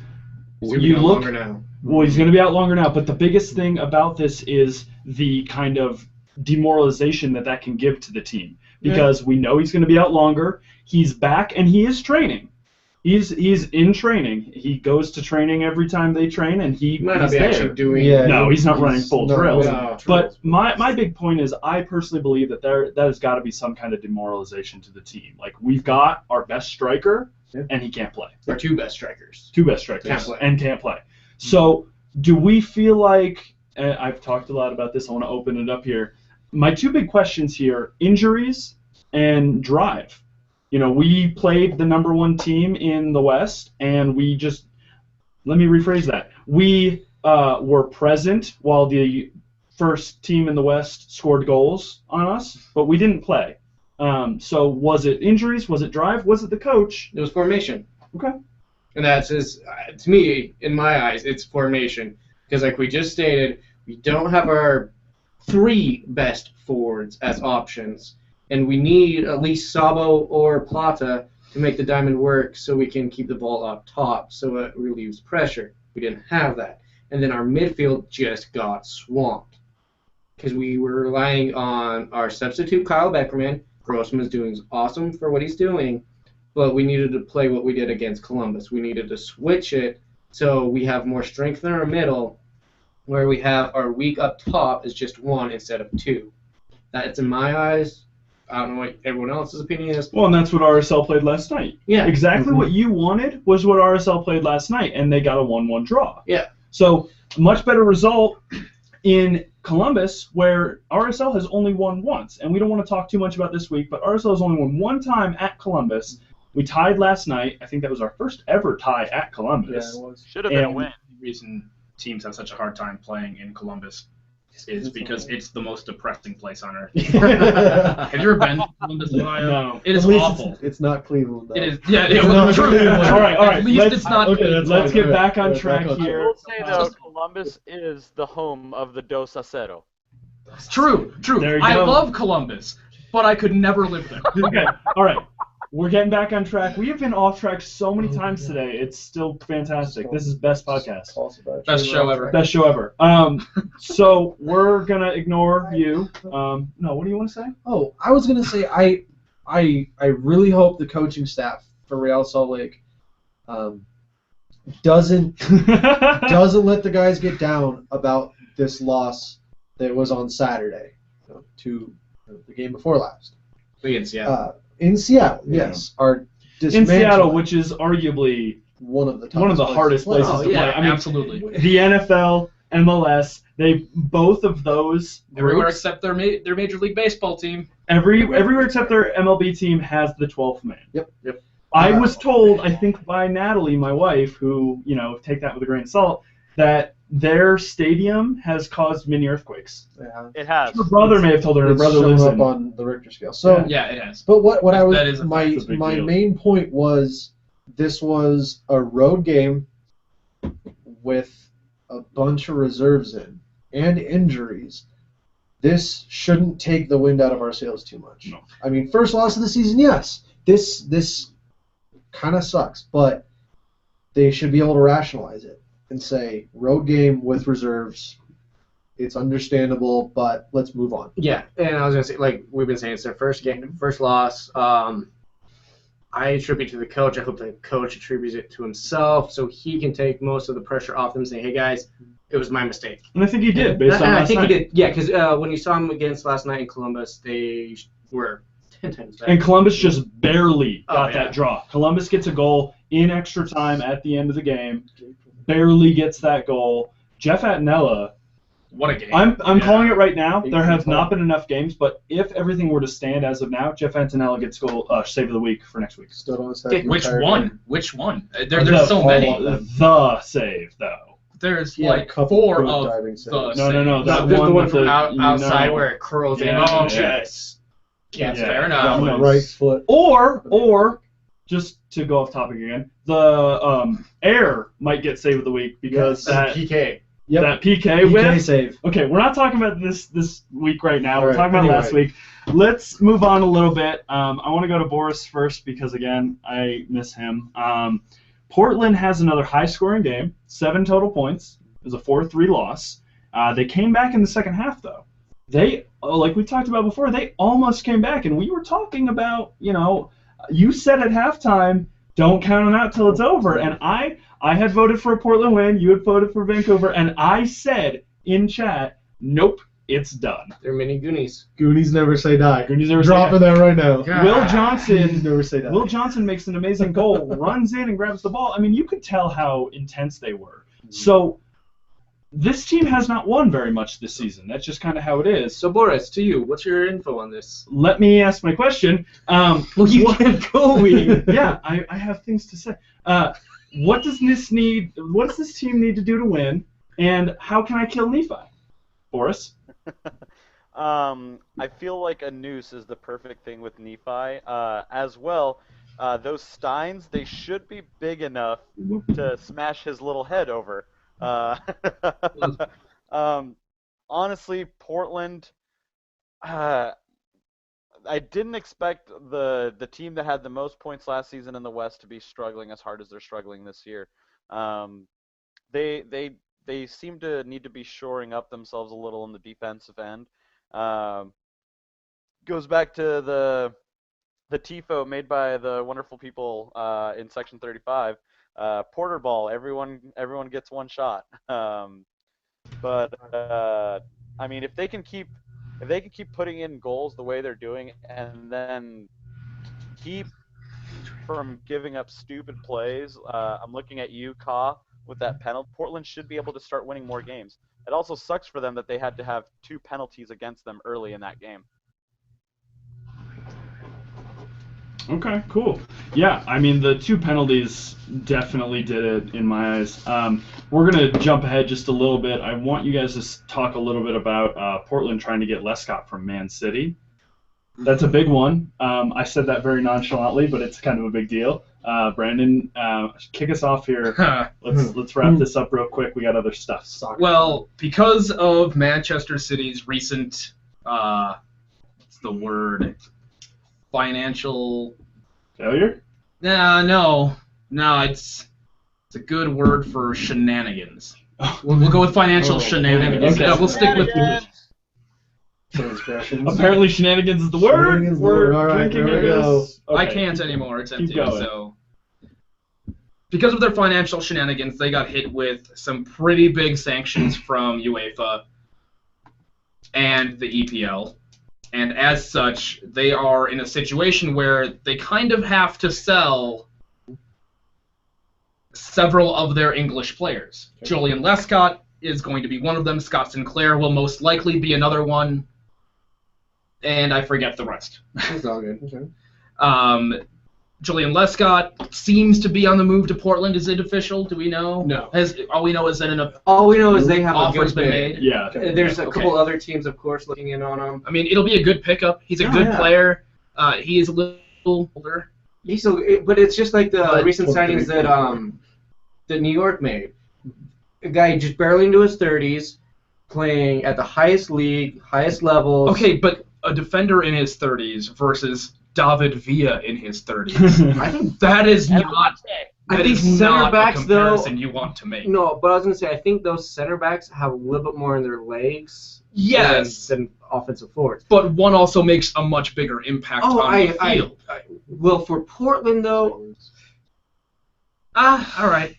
you look. Now. Well, he's going to be out longer now, but the biggest thing about this is the kind of demoralization that can give to the team because we know he's going to be out longer. He's back and he is training. He's in training. He goes to training every time they train, and he's Actually there. doing. No, he's not running full drills. No. But my big point is, I personally believe that that has got to be some kind of demoralization to the team. Like we've got our best striker, and he can't play. Our 2 best strikers. 2 best strikers can't play. So do we feel like I've talked a lot about this? I want to open it up here. My 2 big questions here: injuries and drive. You know, we played the number 1 team in the West, and let me rephrase that. We were present while the first team in the West scored goals on us, but we didn't play. So was it injuries? Was it drive? Was it the coach? It was formation. Okay. And that's to me, in my eyes, it's formation. Because like we just stated, we don't have our 3 best forwards as options. And we need at least Sabo or Plata to make the diamond work so we can keep the ball up top so it relieves pressure. We didn't have that. And then our midfield just got swamped because we were relying on our substitute, Kyle Beckerman. Grossman's doing awesome for what he's doing, but we needed to play what we did against Columbus. We needed to switch it so we have more strength in our middle, where we have our weak up top is just 1 instead of 2. That's in my eyes. I don't know what everyone else's opinion is. Well, and that's what RSL played last night. Yeah. Exactly what you wanted was what RSL played last night, and they got a 1-1 draw. Yeah. So, much better result in Columbus, where RSL has only won once. And we don't want to talk too much about this week, but RSL has only won one time at Columbus. We tied last night. I think that was our first ever tie at Columbus. Yeah, it was. Should have been a win. The reason teams have such a hard time playing in Columbus is because it's the most depressing place on earth. Have you ever been to Columbus, Ohio? No. It is At least awful. It's not Cleveland, though. It is. Yeah, It's not true. Cleveland. All right. At least Let's- it's not. okay, that's Let's fine. get back on Alright, track back on I here. will say though, Columbus is the home of the Dos a Cero. True. There you I go. love Columbus, but I could never live there. Okay, all right. We're getting back on track. We have been off track so many times today. It's still fantastic. This is best podcast. Best show ever. Best show ever. So we're gonna ignore you. No, what do you want to say? Oh, I was gonna say I really hope the coaching staff for Real Salt Lake doesn't let the guys get down about this loss that was on Saturday, to the game before last. Against Seattle. In Seattle, Yeah. yes, are In dismantling Seattle, which is arguably one of the hardest places Oh, to yeah, play. I mean, Absolutely. the NFL, MLS, they both of those Everywhere groups, except their Major League Baseball team. everywhere except their MLB team has the 12th man. Yep. I was told, I think by Natalie, my wife, who, take that with a grain of salt, that their stadium has caused mini earthquakes. Yeah. It has. Her brother may have told her. Her It's brother shown lives up in. on the Richter scale. So, Yeah, it has. but what I was That is a my That's a big my deal. main point was this was a road game with a bunch of reserves in and injuries. This shouldn't take the wind out of our sails too much. No. I mean, first loss of the season, yes. This kind of sucks, but they should be able to rationalize it and say road game with reserves. It's understandable, but let's move on. Yeah, and I was gonna say, like we've been saying, it's their first game, first loss. I attribute to the coach. I hope the coach attributes it to himself, so he can take most of the pressure off them, saying, "Hey guys, it was my mistake." And I think he did, based on And I last think night. he did. Yeah, because when you saw him against last night in Columbus, they were 10 times better. And Columbus just barely Oh, got yeah. that draw. Columbus gets a goal in extra time at the end of the game. Barely gets that goal. Jeff Attinella, What a game. I'm calling it right now. He- There he have told- not been enough games, but if everything were to stand as of now, Jeff Attinella gets goal save of the week for next week. Stood on his head. the Which entire one? game. Which one? The- There's so many. The save, though. There's Yeah, like a couple 4 good of diving the. saves. No. No, That there's the one with from the- outside no. where it curls in. Yeah, Oh, yeah. yes. Yeah, Yeah, fair that enough. was- Right foot. Or just to go off topic again, the air might get save of the week because Yes. PK. Yep. that PK PK whip. save. Okay, we're not talking about this week right now. We're Alright, talking about anyway. last week. Let's move on a little bit. I want to go to Boris first because, again, I miss him. Portland has another high-scoring game, 7 total points. It was a 4-3 loss. They came back in the second half, though. They, like we talked about before, they almost came back, and we were talking about, you said at halftime, don't count them out till it's over, and I had voted for a Portland win, you had voted for Vancouver, and I said in chat, nope, it's done. They're mini Goonies. Goonies never say die. Goonies never say Dropping that right now. God. Will Goonies Johnson never say die. Will Johnson makes an amazing goal, runs in and grabs the ball. I mean, you could tell how intense they were. So this team has not won very much this season. That's just kind of how it is. So So Boris, to you, what's your info on this? let me ask my question. Well, you what- kept going. yeah, I have things to say. What does this team need to do to win, and how can I kill Nephi? Boris? I feel like a noose is the perfect thing with Nephi. As well, those Steins, they should be big enough to smash his little head over. Honestly, Portland, I didn't expect the team that had the most points last season in the West to be struggling as hard as they're struggling this year. They seem to need to be shoring up themselves a little in the defensive end. Goes back to the tifo made by the wonderful people in Section 35. Porter ball, everyone gets one shot. But I mean, if they can keep putting in goals the way they're doing, and then keep from giving up stupid plays, I'm looking at you, Ka, with that penalty. Portland should be able to start winning more games. It also sucks for them that they had to have 2 penalties against them early in that game. Okay, cool. Yeah, I mean, the 2 penalties definitely did it in my eyes. We're going to jump ahead just a little bit. I want you guys to talk a little bit about Portland trying to get Lescott from Man City. That's a big one. I said that very nonchalantly, but it's kind of a big deal. Brandon, kick us off here. Let's wrap this up real quick. We got other stuff. Well, because of Manchester City's recent, what's the word? Financial failure? No, it's a good word for shenanigans. We'll go with financial shenanigans. Okay. Yeah, we'll stick with transgressions. Apparently, shenanigans is the word. Shenanigans is the word. All right, drinking there we go. Okay. I can't anymore. It's empty. going. So, because of their financial shenanigans, they got hit with some pretty big sanctions from UEFA and the EPL. And as such, they are in a situation where they kind of have to sell several of their English players. Okay. Julian Lescott is going to be one of them. Scott Sinclair will most likely be another one. And I forget the rest. That's all good. Okay. Julian Lescott seems to be on the move to Portland. Is it official? Do we know? No. All we know is that all we know is they have offer's a been been made. Yeah. Okay. There's a couple other teams, of course, looking in on him. I mean, it'll be a good pickup. He's a good player. He is a little older. But it's just like the recent signings that New York made. A guy just barely into his 30s, playing at the highest league, highest levels. Okay, but a defender in his 30s versus David Villa in his 30s. I think that is not. I think center backs, the comparison you want to make. No, but I was gonna say I think those center backs have a little bit more in their legs. Yes. Than offensive forwards. But one also makes a much bigger impact on the field. Well, for Portland though. All right.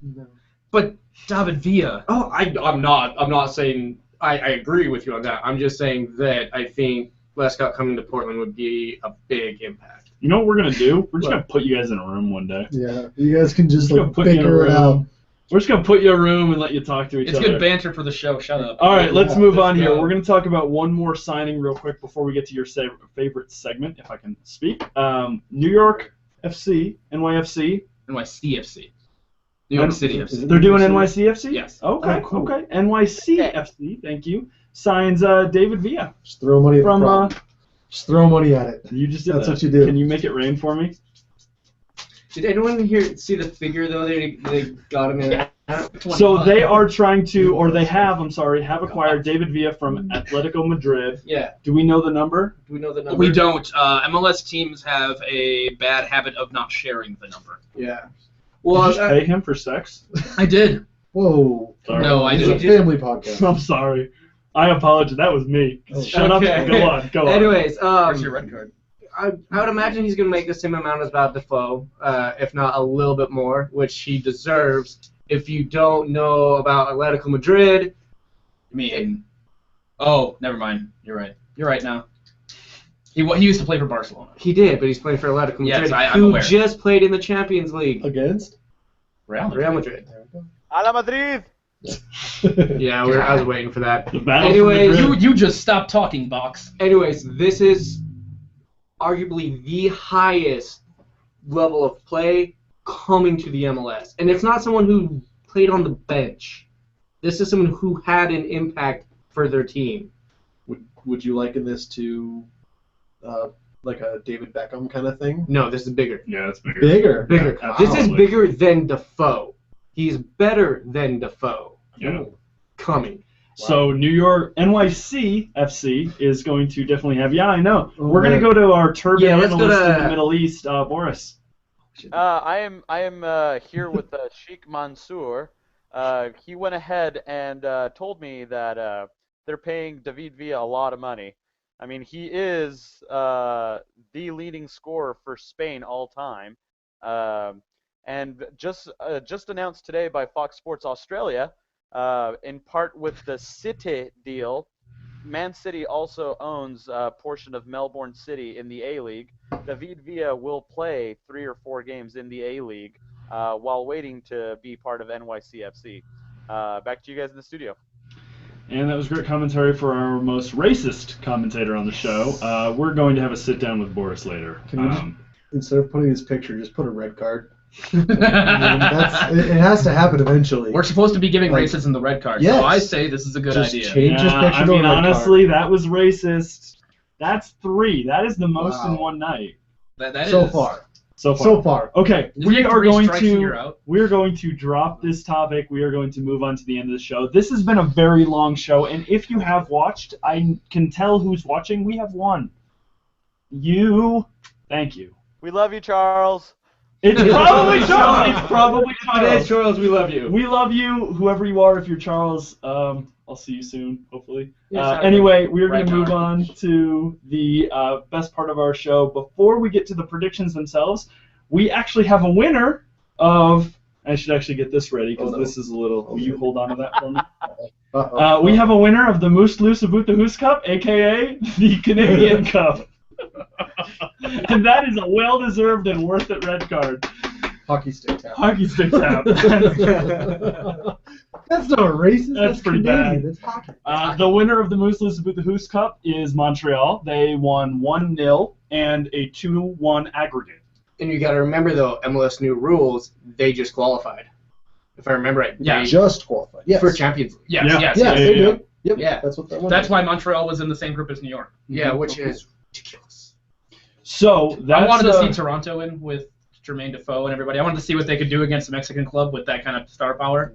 No. But David Villa. Oh, I'm not saying I agree with you on that. I'm just saying that I think Lescott coming to Portland would be a big impact. You know what we're going to do? We're just going to put you guys in a room one day. Yeah, you guys can just figure it out. We're just going to put you in a room and let you talk to each other. It's good banter for the show. Shut up. All right, let's move on here. We're going to talk about one more signing real quick before we get to your favorite segment, if I can speak. New York FC, NYFC. NYCFC. New York City FC. They're doing NYCFC? Yes. Okay, cool. Okay. NYCFC, thank you. Signs David Villa. Just throw money at the just throw money at it. You just did That's that. what you do. Can you make it rain for me? Did anyone here see the figure though they got him in? So they are trying to, or they have acquired David Villa from Atletico Madrid. Yeah. Do we know the number? Do we know the number? We don't. MLS teams have a bad habit of not sharing the number. Yeah. Well, did you pay him for sex? I did. Whoa. Sorry. No, I didn't. It's a family podcast. I'm sorry. I apologize. That was me. Shut up. Go on. Anyways, where's your red card? I would imagine he's going to make the same amount as Bob Defoe, if not a little bit more, which he deserves. If you don't know about Atletico Madrid, I mean, oh, never mind. You're right. You're right now. He used to play for Barcelona. He did, but he's playing for Atletico Madrid, yes, I'm who aware. just played in the Champions League. Against? Real Madrid. A la Madrid! Yeah, I was waiting for that. Anyways, you just stop talking, Box. Anyways, this is arguably the highest level of play coming to the MLS. And it's not someone who played on the bench. This is someone who had an impact for their team. Would you liken this to like a David Beckham kind of thing? No, this is bigger. Yeah, it's bigger. Bigger. Yeah, this is bigger than Defoe. He's better than Defoe. Yeah. Coming. So New York NYC FC is going to definitely have. Yeah, I know. We're going to go to our turban analyst in the Middle East, Boris. I am here with Sheikh Mansour. He went ahead and told me that they're paying David Villa a lot of money. I mean, he is the leading scorer for Spain all time. And just announced today by Fox Sports Australia, in part with the City deal, Man City also owns a portion of Melbourne City in the A-League. David Villa will play 3 or 4 games in the A-League while waiting to be part of NYCFC. Back to you guys in the studio. And that was great commentary for our most racist commentator on the show. We're going to have a sit-down with Boris later. Can we just, instead of putting his picture, just put a red card? I mean, it has to happen eventually. We're supposed to be giving racism the red card, so I say this is a good idea. Change his picture I mean, honestly, that was racist. That's 3. That is the most in one night. That so is. far. So far. Okay, we are going to drop this topic. We are going to move on to the end of the show. This has been a very long show, and if you have watched, I can tell who's watching. We have won. Thank you. We love you, Charles. It's probably Charles. It's probably Charles. It is Charles. We love you. We love you, whoever you are. If you're Charles, I'll see you soon, hopefully. Anyway, we're going to move on to the best part of our show. Before we get to the predictions themselves, we actually have a winner of. I should actually get this ready because this is a little. Will you hold on to that for me? We have a winner of the Moose Loose About the Hoos Cup, aka the Canadian Cup. And that is a well-deserved and worth-it red card. Hockey stick tap. Hockey stick tap. That's not racist. That's pretty Canadian. bad. That's hockey. The winner of the Moose Loose About the Hoos Cup is Montreal. They won 1-0 and a 2-1 aggregate. And you got to remember, though, MLS new rules, they just qualified. If I remember right. Yeah. Just qualified. Yes. For Champions League. Yes. Yeah, they did. Yep. Yeah. That's what that one. That's why Montreal was in the same group as New York. Yeah, which is ridiculous. So I wanted to see Toronto in with Jermaine Defoe and everybody. I wanted to see what they could do against the Mexican club with that kind of star power.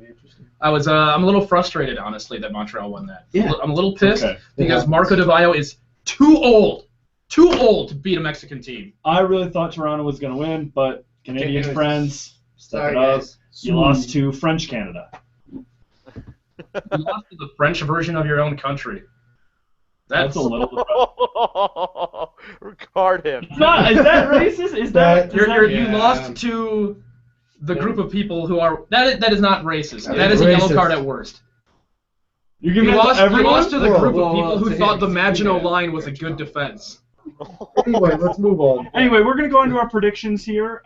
I'm a little frustrated, honestly, that Montreal won that. Yeah. I'm a little pissed because Marco De Valle is too old to beat a Mexican team. I really thought Toronto was going to win, but Canadian friends, step it up. Guys. You lost to French Canada. You lost to the French version of your own country. That's a little. Regard him. Is that racist? Is that you lost to the group of people who are that is not racist. That is a yellow card at worst. You lost to the group of people who thought the Maginot Line was a good defense. Anyway, let's move on. Anyway, we're going to go into our predictions here.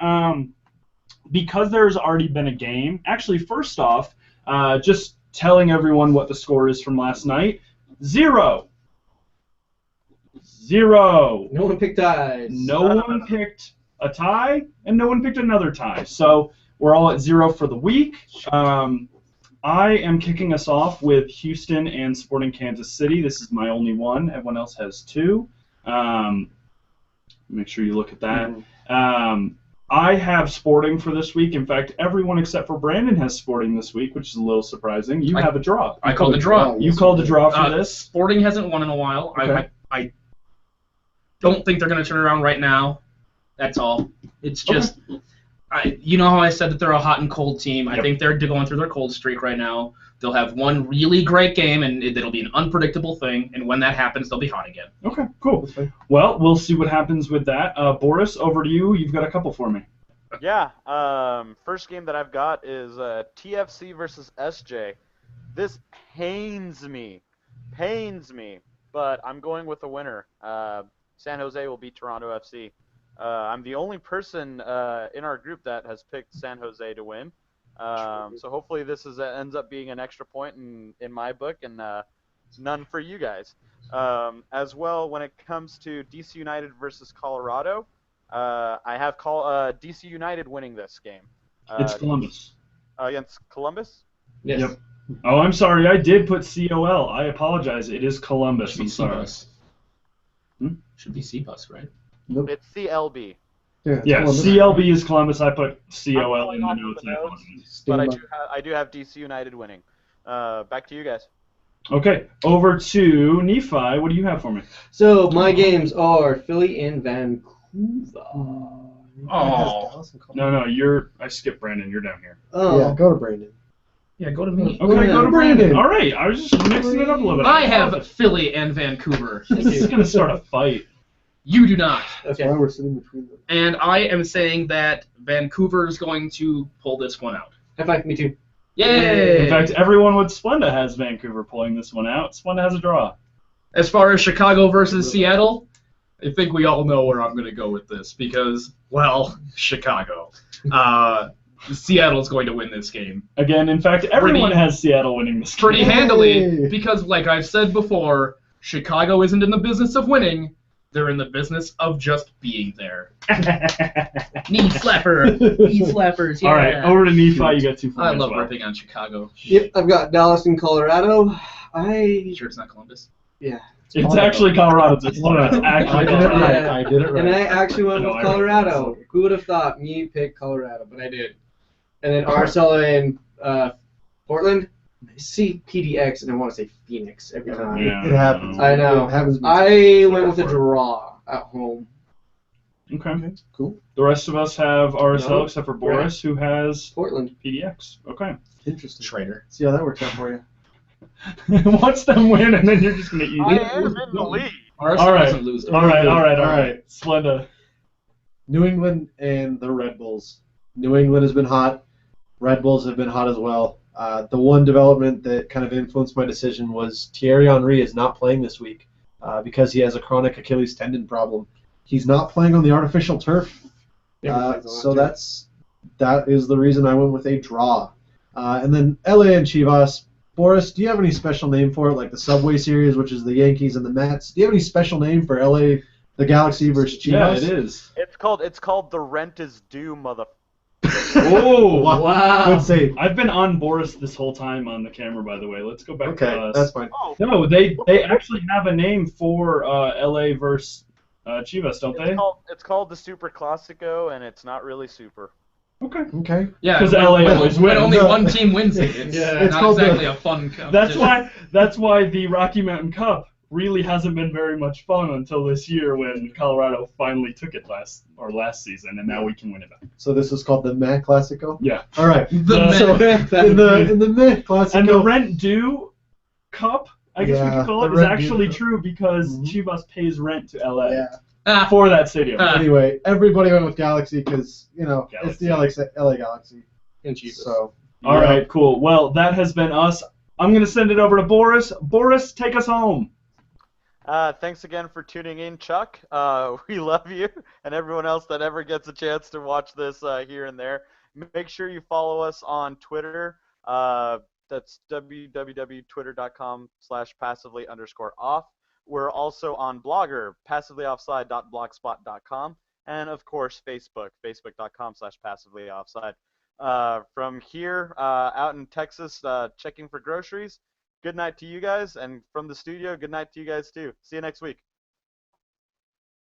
Because there's already been a game. Actually, first off, just telling everyone what the score is from last night. 0. No one picked ties. No one picked a tie, and no one picked another tie. So we're all at 0 for the week. I am kicking us off with Houston and Sporting Kansas City. This is my only one. Everyone else has 2. Make sure you look at that. I have Sporting for this week. In fact, everyone except for Brandon has Sporting this week, which is a little surprising. You have a draw. I called a draw. You called a draw for this. Sporting hasn't won in a while. Okay. I don't think they're going to turn around right now. That's all. It's just, you know how I said that they're a hot and cold team. I think they're going through their cold streak right now. They'll have one really great game, and it'll be an unpredictable thing. And when that happens, they'll be hot again. Okay, cool. Well, we'll see what happens with that. Boris, over to you. You've got a couple for me. Yeah. First game that I've got is TFC versus SJ. This pains me, but I'm going with the winner. San Jose will beat Toronto FC. I'm the only person in our group that has picked San Jose to win. So hopefully this ends up being an extra point in my book and none for you guys. As well, when it comes to DC United versus Colorado, I have DC United winning this game. It's Columbus. Against Columbus? Yes. Yep. Oh, I'm sorry. I did put COL. I apologize. It is Columbus. I'm sorry. Should be C-Bus, right? Nope. It's CLB. Yeah, CLB is Columbus. I put COL in the notes. But I do have DC United winning. Back to you guys. Okay, over to Nephi. What do you have for me? So my games are Philly and Vancouver. Oh. No, I skipped Brandon. You're down here. Oh. Yeah, go to Brandon. Yeah, go to me. Okay, go to Brandon. Brandon. All right, I was just mixing it up a little bit. I have Philly and Vancouver. This is gonna start a fight. You do not. That's Okay. why we're sitting between them. And I am saying that Vancouver is going to pull this one out. High five, me too. Yay! In fact, everyone with Splenda has Vancouver pulling this one out. Splenda has a draw. As far as Chicago versus Seattle, I think we all know where I'm going to go with this because, well, Chicago. Seattle's going to win this game. Again, in fact, everyone has Seattle winning this game. Pretty handily Yay. because, like I've said before, Chicago isn't in the business of winning. They're in the business of just being there. Knee slapper. Knee slappers, yeah. All right, over to Nephi. You got 2 for me I as love well. ripping on Chicago. Yep, I've got Dallas and Colorado. Sure it's not Columbus? Yeah. It's actually Colorado. It's actually I did it Colorado. right. I did it right. And I actually went No, with I really Colorado. don't. Who would have thought me pick Colorado? But I did. And then Arcella and Portland. I see PDX and I want to say Phoenix every time. Yeah. It happens. I know. It happens. I went with a draw at home. Okay. Cool. The rest of us have RSL No. except for Boris, who has Portland. PDX. Okay. Interesting. Schrader. See how that works out for you. Watch them win, and then you're just gonna eat I it. am in the lead. Arsenal All right. doesn't lose. All right. Splenda. New England and the Red Bulls. New England has been hot. Red Bulls have been hot as well. The one development that kind of influenced my decision was Thierry Henry is not playing this week because he has a chronic Achilles tendon problem. He's not playing on the artificial turf. So that is the reason I went with a draw. And then LA and Chivas. Boris, do you have any special name for it, like the Subway Series, which is the Yankees and the Mets? Do you have any special name for LA, the Galaxy versus Chivas? Yeah, it is. It's called The Rent Is Due, mother. Oh, Wow. Good save. I've been on Boris this whole time on the camera, by the way. Let's go back to Okay, us. that's fine. Oh, No, they actually have a name for LA versus Chivas, don't they? it's called the Super Classico, and it's not really super. Okay. Okay. Yeah, 'Cause when- LA when- always when wins. only one team wins it. It's, Yeah. It's not called exactly a fun competition. That's why the Rocky Mountain Cup really hasn't been very much fun until this year when Colorado finally took it last season, and now we can win it back. So this is called the Meh Classico? Yeah. All right. The So Meh. in the Meh Classico. And the rent due cup, I guess we Yeah, could call it, the is rent due actually cup. true because Mhm. Chivas pays rent to LA Yeah. for that stadium. Anyway, everybody went with Galaxy because, it's the LA Galaxy. And Chivas. So, All right, cool. Well, that has been us. I'm going to send it over to Boris. Boris, take us home. Thanks again for tuning in, Chuck. We love you, and everyone else that ever gets a chance to watch this here and there. Make sure you follow us on Twitter. That's www.twitter.com/passively_off. We're also on Blogger, passivelyoffside.blogspot.com, and of course Facebook, facebook.com/passivelyoffside. From here, out in Texas, checking for groceries. Good night to you guys, and from the studio, good night to you guys too. See you next week.